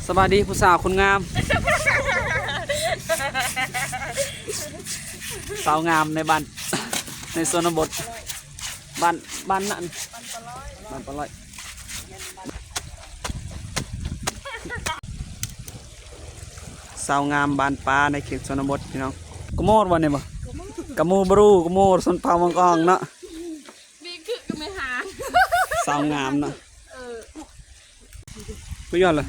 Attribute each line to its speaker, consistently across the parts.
Speaker 1: สวัสดีผู้สาวคนงามสาวงามในบ้านในชนบทบ้านนั่นบ้านปลอยสาวงามบ้านป้าในเขตชนบทพี่น้องกโมดวันนี้บ่กโมบรูกโมดสนเผามังกรเนาะ
Speaker 2: มีคือก็ไม่หา
Speaker 1: สาวงามเนาะผู้ยอดเลย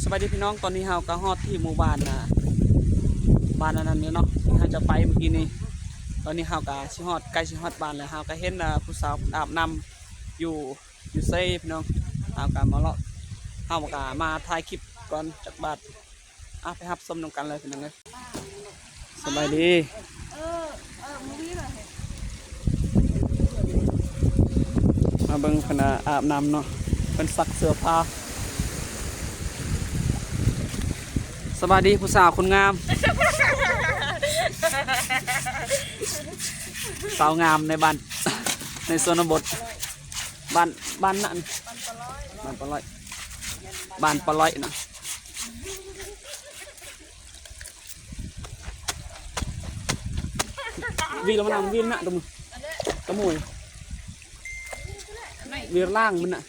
Speaker 1: สวัสดีพี่น้องตอนนี้เฮาก็ฮอดที่หมู่บ้านบ้านนั้นเนี่ยเนาะที่เฮาจะไปเมื่อกี้นี้ตอนนี้เฮาก็สิฮอดใกล้สิฮอดบ้านแล้วเฮาก็เห็นผู้สาวอาบน้ำอยู่เซ่พี่น้องเฮาก็มาเลาะเฮาก็มาถ่ายคลิปก่อนจากบ้านไปรับชมนำกันเลยพี่น้องเอ้ยสบายดีมาเบิ่งเพิ่นอาบน้ำเนาะเพิ่นซักเสื้อผ้าสวัสดีผู้สาวคนงามสาวงามในบ้านในชนบทบ้านนั่นบ้านปลอยบ้านปลอยนะวีเรามานำวีน่ะตรงตะมวยวีล่างมันน่ะ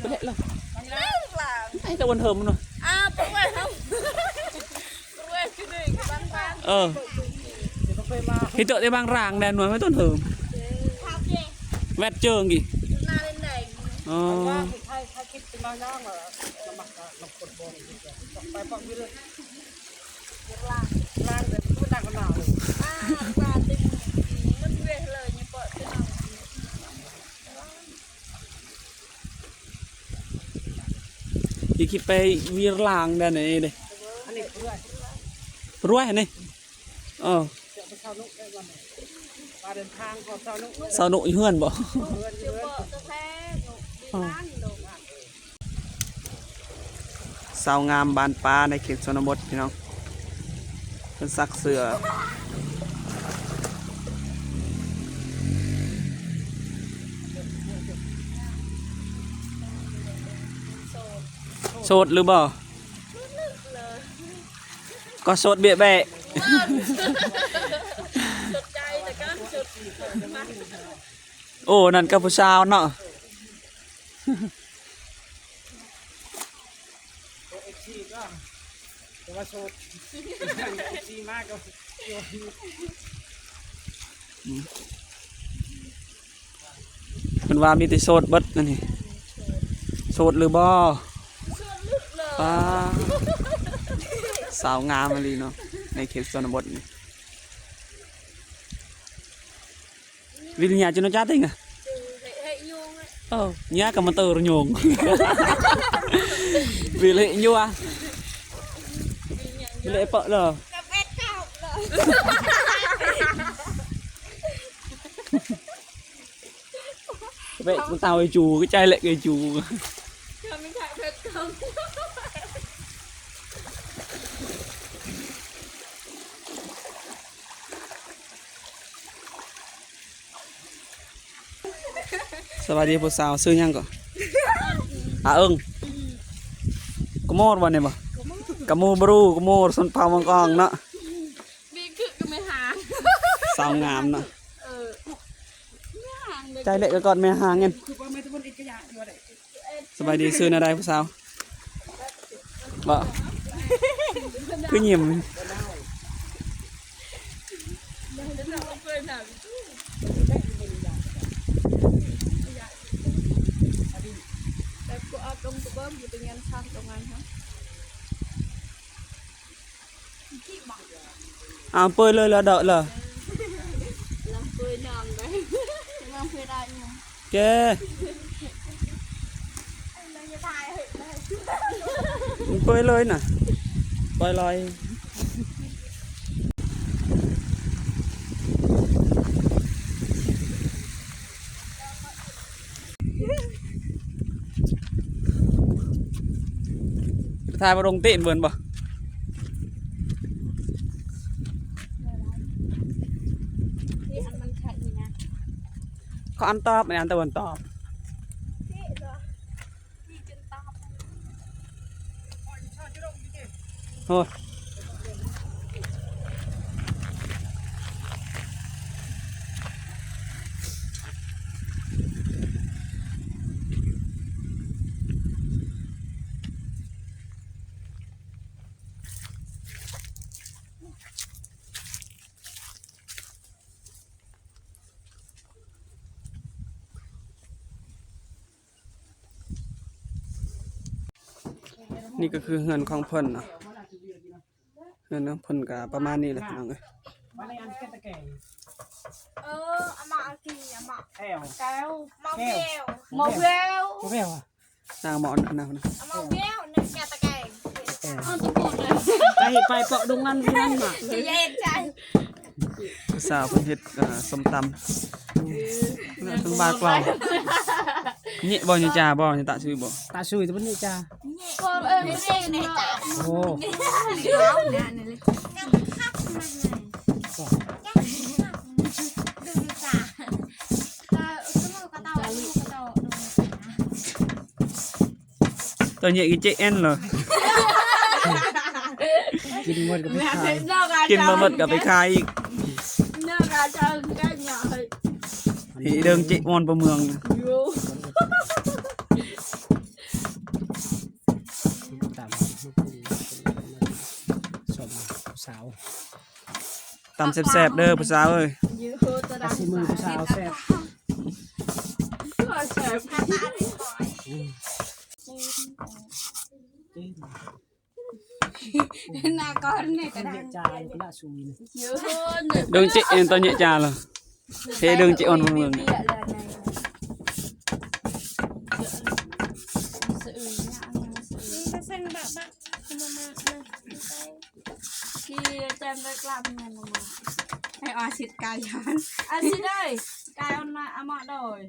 Speaker 1: ไปเละเลยไอ้ตะวันเทิมมันเนาะที่เจอในบางรางแดนหน่วยไม่ต้นเถิมแวดเจิงกี่อ๋อที่คิดไปวีรางแดนไหนเลยรวยนี่สาวนุเฮือนบ่สาวงามบ้านป้าในเขตชนบทพี่น้องเป็นซักเสือโสดหรือบ่ก็โสดเบี้ยแบะโอ้นั่นกับผู้สาวเนาะเป็นว่ามีแต่โสดเบิดนั่นนี่โสดหรือบ่ป้าสาวงามมาลีเนาะในเขตชนบทนี่วิญญาณจุนจ้าติงอ่ะnhá cầm tơ rồi nhung vì lệ nhua vì lệ vợ lờ vậy con tao cái chù cái chai lệ cái chùสวัสดีผู้สาวซื้อยังก่อนกโมดวันนี้บ่กโมบรูกโมดสนเผามังกรเนาะมีคือก็ไม่หางสาวงามเนาะใจเล็กก่อนแม่หางเงินสบายดีซื้ออะไรผู้สาวบ่คือยิ้มเปิดเลยlà đợi là kê ปิดเลยnè ปิดเลย น ถ่ายมาลงเต้นเบิ่นบ่
Speaker 2: ที่อันมันขัดนี่นะ
Speaker 1: เขาอันตอบอันตะวันตอบ
Speaker 2: ที่เหรอที่จนตอบ
Speaker 1: โอ้ยนี่ก็คือเฮือนของเพิ่นเนาะเฮือนของเพิ่นก็ประมาณนี้แหละพี่น้องเอ้ย
Speaker 2: อามากินอามา
Speaker 3: แก้ว
Speaker 2: แก้วมาแก้ว
Speaker 3: หมอแก้วหมอแก้วอ่ะ
Speaker 1: นางหมอนอันนั้นนะ
Speaker 2: อามาแก้วนึงแกตะแกงเอาตะปูเลย
Speaker 3: ไปเปาะดงนั่นที่นั่นน่ะ
Speaker 2: เย็นใจ
Speaker 1: ผู้สาวเพิ่นเฮ็ดส้มตำเพิ่นบากล่องนี่บ่นี่จ้าบ่นี่ตะชื่อบ่
Speaker 3: ตาซุยตัวนี้จ้า
Speaker 2: ก็ไม่ได้ในตา
Speaker 3: โอ้
Speaker 2: เขาเนี่ยนี่เลยดูจ้าก็สมุกกระเต่าลูกกระเต่า
Speaker 1: ตัวนี้กินเจเอ็นเหรอ
Speaker 3: กินหมดกับไม่ขาย
Speaker 1: กินมาหมดก็ไปขายอีก
Speaker 2: เนื้อกระเจ้าก็ใหญ่
Speaker 1: พี่เดิงเจมอนประเมือง
Speaker 2: อยู่
Speaker 3: ตามสมสาว
Speaker 1: ตำแซ่บๆเด้อผู้สาวเอ้ย
Speaker 2: อยู่ตะ
Speaker 3: อาซีมือสาวแซ่บ
Speaker 2: ก็แซ่บหน้าก้อนเนี่ยกระ
Speaker 3: เด็
Speaker 2: ดั
Speaker 3: ก
Speaker 2: ง
Speaker 3: จ้าก็ละซุย
Speaker 2: เยอะ
Speaker 1: เดิงเจเอ็นตัวนี้จ้าเหรอเฮ้เดิงเจออนประเมือง
Speaker 2: ที่จำได้กลับเงินมาให้อาสิทธิ์กายย้อนอาสิทธิ์ได้กายเอามาเอามาโดย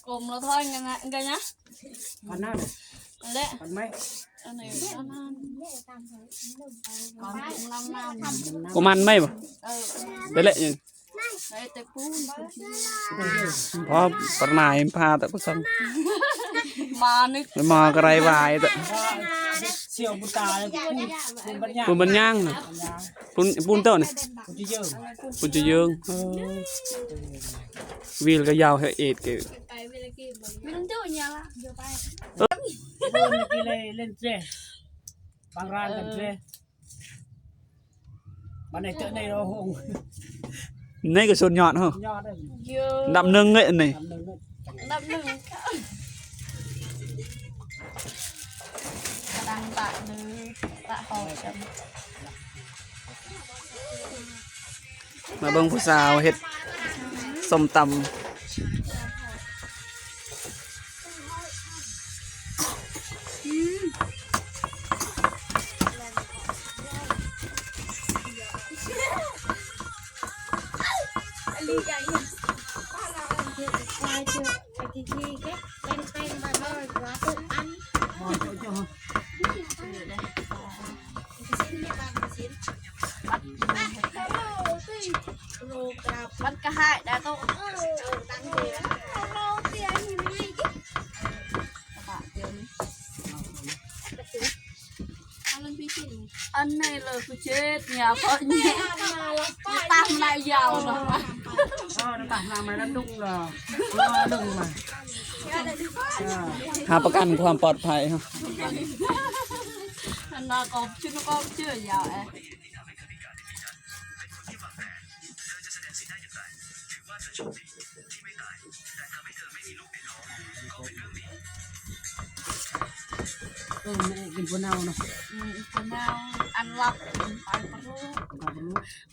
Speaker 2: กลมแล้วทอดกันนะกันนะ
Speaker 3: พันนั่น
Speaker 2: อันเละ
Speaker 3: พันไหม
Speaker 2: อันไหนอันนั้นก่อนถึงลำน้ำ
Speaker 1: กูมันไหมบ่
Speaker 2: เออ
Speaker 1: ไปเละยัง
Speaker 2: ไอ้แต่ปูน
Speaker 1: พอปรนายพาแต่ผู้สัง
Speaker 2: มานึก
Speaker 1: ไปมอกระไรวายแต่
Speaker 3: เสี่ยวบุตาคุณปัญญา
Speaker 1: ปุ่นบันย่างน่ะปุ่นเต้านี่
Speaker 3: คุณจะเยอะ
Speaker 1: ปุ่นจะเยิงวิลก็ยาวให้เอ็ดเก
Speaker 2: ไปไม่ได้กินไม่ต้องเจ้าอย่างละเดี๋ยวไป
Speaker 3: เมื่อกี้เล่นเจ๊บางร้านกันเจ๊บันไดเจอในโรง
Speaker 1: นี่ก็ส่วนยอดเหรอย
Speaker 3: อดเลย
Speaker 2: เยอะ
Speaker 1: ดำหนึ่งเลยอันนี้
Speaker 3: ทำหนึ่ง
Speaker 2: นับหนึ่งดังตะนึงตะหอจ
Speaker 1: มาเบิ่งผู้สาวเฮ็ดส้มตำ
Speaker 3: มองเจ้า
Speaker 2: มันก็หายได้ต้องตั้งใจแล้วอันนี้เลยกูเช็ดเนี่ยเพราะเนี่ยตั้งนายยาวนะ
Speaker 3: น้ำตาลน้ำมันแล้วดุ้งเหรอดุ้งมา
Speaker 1: หาประกันความปลอดภัยครับ
Speaker 2: อันนั้นก็ชื่อก็ชื่อยาวเอ๊ะ
Speaker 3: ไม่กินพวกเน่าเนาะ
Speaker 2: คนเราอันลับ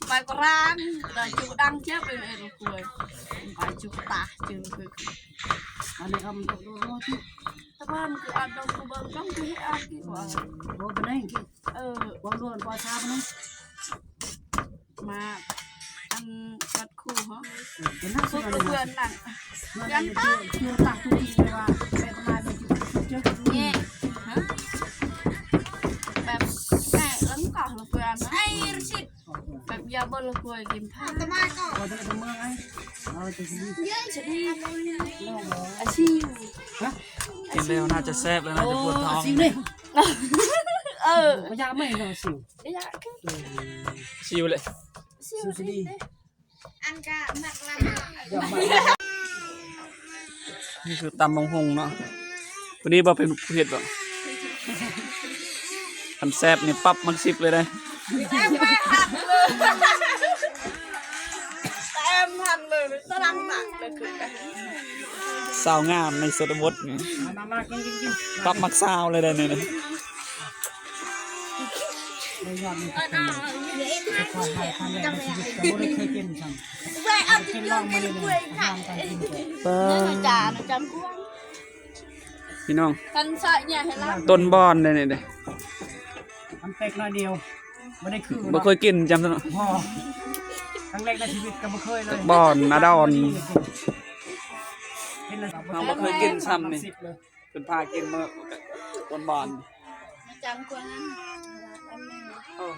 Speaker 2: ไปกร้านแต่จุดังเจ็บไปเองคุยไปจุตาจืดคือ
Speaker 3: อันนี้เอามันตกโรที่
Speaker 2: แต่บ้านคืออันดงกูเบิ่งต้องคืออันที่ว่า
Speaker 3: โอ้เป็นไงกี่
Speaker 2: เออ
Speaker 3: วางโดนปล่อยชาไปนะ
Speaker 2: มา อันกัดคู่เหรอ
Speaker 3: เป็นนัก
Speaker 2: พว
Speaker 3: สู้
Speaker 2: ก
Speaker 3: กัน
Speaker 2: เพื่อนหนัง
Speaker 3: ยันตั้งคือตักทุกทีเลยว่าเป็นมาเป็นจุด
Speaker 2: เนี่ยฮะแบบแม่ล้ำก่อนเพื่อนไอ้ชิดแบบยาบอลคุยกินผ้า
Speaker 3: ก็จะเป็นเมืองไอ้เราจะกิน
Speaker 2: เยอะชนิด
Speaker 3: ล่อง
Speaker 2: อาชีพ
Speaker 3: ฮะ
Speaker 1: กินแล้วน่าจะแซ่บแล้วน่าจะปวดท้อง
Speaker 3: สิวนี่
Speaker 2: ก็
Speaker 3: ยาไม่เหรอสิว
Speaker 2: อยาก
Speaker 1: ชิวเลย
Speaker 2: สิวดีอันกะหนักลำ
Speaker 3: อย่ามา
Speaker 1: นี่คือตำบังหงเนาะวันนี้บ่เป็นผู้เฮ็ดบ่อันแซ่บนี่ปั๊บมัก10เลยได้
Speaker 2: แต้มไม่หักเลยแต้มหักเลยสลังหนักเลยคือกัน
Speaker 1: สาวงามในสตบดนี่
Speaker 3: มากิน
Speaker 1: ปั๊บมักสาวเลยได้นี่นะ
Speaker 3: ไม่ยอมไม่คอยให้ทำแรงชีวิตก็ไม่ได้เคยกินสั่ง
Speaker 2: เว้ยเอา
Speaker 3: กินลองมาเลยเลยทำการกิน
Speaker 2: เนี่ยจานจานกวน
Speaker 1: พี่น้อง
Speaker 2: กันใส่เนี่ยให้รับ
Speaker 1: ต้นบอนเลยนี่เด้
Speaker 3: มันเป็กน้อยเดียวไม่ได้คือ
Speaker 1: บ่เคยกินจำซะเนาะ
Speaker 3: พอครั้งแรกในชีวิตก็ไม่เคยเลย
Speaker 1: บอนนาดอน
Speaker 3: เป็นอะไร
Speaker 1: เราบ่เคยกินซ้ำนี่เพิ่นพากินมื้อต้นบอน
Speaker 2: จานกวนนั้น
Speaker 1: เออ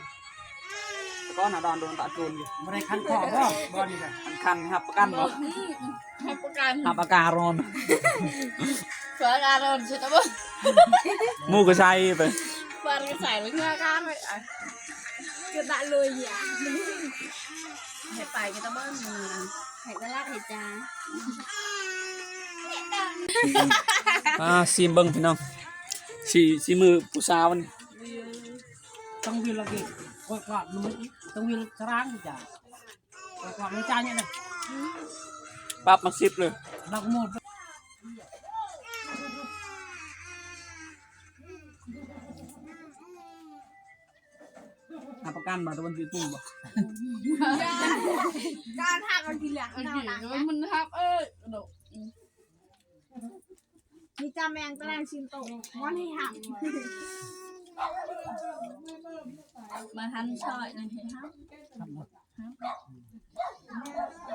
Speaker 1: แต่ก็นาดอนโดนตาจูนอยู่
Speaker 3: ไม่ได้คันคอบ่บอลนี่จ้ะ
Speaker 1: คันครับประกันบ่
Speaker 2: ให้ประกัน
Speaker 1: หับอาการอน
Speaker 2: เผื่อการโดนใช่ไหม
Speaker 1: หมูก็ใช้ไป
Speaker 2: เผื่อใส่หรือเงื่อการไปก็ได้เลยอย่าให้ไปก็ต้องมือให้ตลาดให้จ้า
Speaker 1: ซีมเบิ่งพี่น้องสีมือผู้สาวมัน
Speaker 3: ต้องวิลลกิกดกอดมันต้องวิลกร้างจ้ะกดกอดมันจ้าเนี่ยนะ
Speaker 1: ปั๊บมัก10เลย
Speaker 3: บักหมด
Speaker 1: หับประกันบ่ตะวันสิตุ้มบ่
Speaker 2: การหักมันทีหลังมันหักกระโดด
Speaker 4: นี่จาแมงตะแรงชิมโตวันให้หัก
Speaker 2: มาทันชอยนะเห็นครับ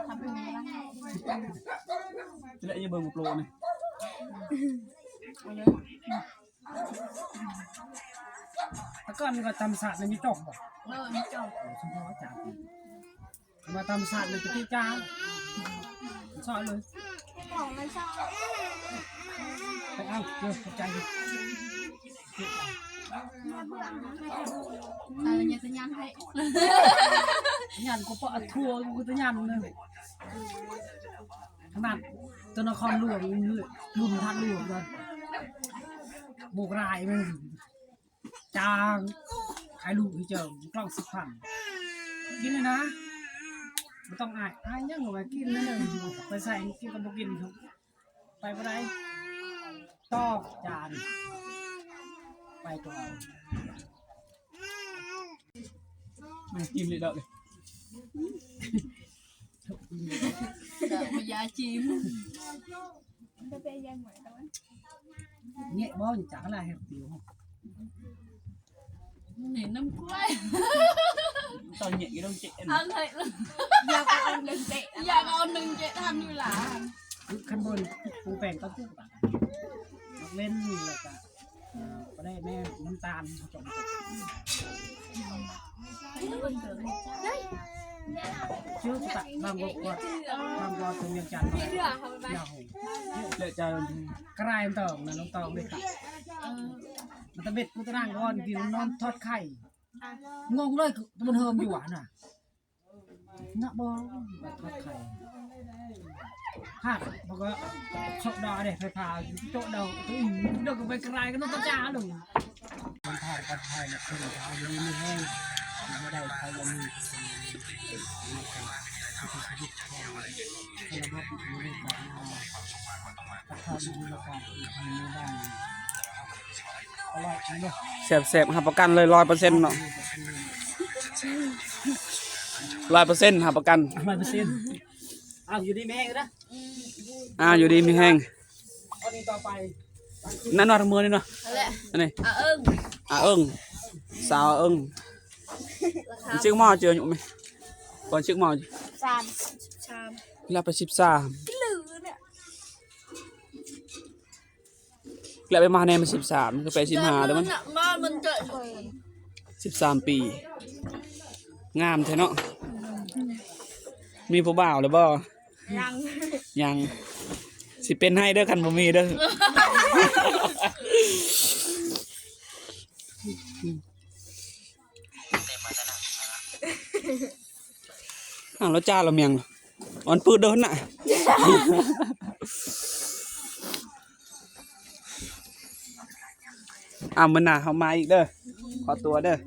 Speaker 2: ทำเป็นไงบ้าง
Speaker 1: จะได้ยังเบิ่งโปรนี่
Speaker 3: แล้วก็มันก็ทำศาสตร์มันมีจบบ่
Speaker 2: ไม่จบ
Speaker 3: สมมติว่าจ้ามาทำศาสตร์มันจะที่จ้าสอนเลย
Speaker 4: ของไม่ชอบ
Speaker 3: ไปเอาเดี๋ยวใจ
Speaker 2: อะไรเนี่ยสัญญาณให้
Speaker 3: ยันกูปะทัวร์กูจะยันเลยขนาดตัวนครหลวงรุ่นทัดหลวงเลยโบกรายมันจางขายลูกให้เจอกล้อง10,000กินเลยนะไม่ต้องอายยังหนูไปกินนั่นเลยไปใส่กินกับบุกินครับไปไปได้ตอกจานไปตัวเอา
Speaker 1: กินเลยดอกเลย
Speaker 2: มายาจีม
Speaker 4: จะเป็นยังไงตะวัน
Speaker 3: เนี่ยบ่จากอะไรให้ติว
Speaker 2: เห็นน้ำกล้วย
Speaker 1: ตอนเย็นก็ต้องเจ็ด
Speaker 2: ทำเลย
Speaker 4: อยากเอาเงินเตะ
Speaker 2: อยากเอาหนึ่งเจ็ดทำอยู่หล่ะ
Speaker 3: ขั้นบนปูแป้งก็ตุ๊กตาเล่นแล้วก็ก็ได้แม่น้ำตาลจมชื่อตะบางบอกว่าบางบอกตรงยังจันทร์
Speaker 4: เรื่องเขาไป
Speaker 3: ยาว
Speaker 1: เละใจมัน
Speaker 3: กระไรมันต่องนะน้องตองเลยค่ะมันตะเบ็ดกูตะนั่งก่อนกินนอนทอดไข่งงเลยมันเฮิมอยู่หวานอ่ะนะบอทอดไข่ฮะบอกว่าชอบดอเด็กไฟพาโต๊ะเดาตัวอื่นเดี๋ยวก็ไปกระไรก็น้องตาจ้าหนูมันถ่ายกันถ่ายเนี่ยคนถ่ายยังไม่แห้งไม่ได้ใครยังมี
Speaker 1: แซ่บๆหับประกันเลย100%เนาะ100%หับประกัน
Speaker 3: 100%อ้าวอยู่ดีแม่งนะ
Speaker 1: อยู่ดีมีแห้ง
Speaker 3: ข้อนี้ต่อไป
Speaker 1: นั่นนอดมือนี่เนาะ
Speaker 2: อะไร
Speaker 1: อันนี้
Speaker 2: เอิ้ง
Speaker 1: สาวเอิ้งชื่อหม้อเจออยู่ไหม ก่อนชึกหมอ
Speaker 4: สามชาม
Speaker 1: แล้วไป13
Speaker 4: หรือเนี่ย
Speaker 1: แล้วไปมาแน่มัน13ก็ไป15แล้วมัน
Speaker 2: บ้านมันเกิด
Speaker 1: 13 ปี งามแท้เนาะมีผู้บ่าวหรือบ่
Speaker 4: ยัง
Speaker 1: ยังสิเป็นให้เด้อคันบ่มีเด้อแล้วจ้าเราเมียงอ่อนปืดเดินน่ะ มื้อหน้าเฮามาอีกเด้อขอตัวเด้อ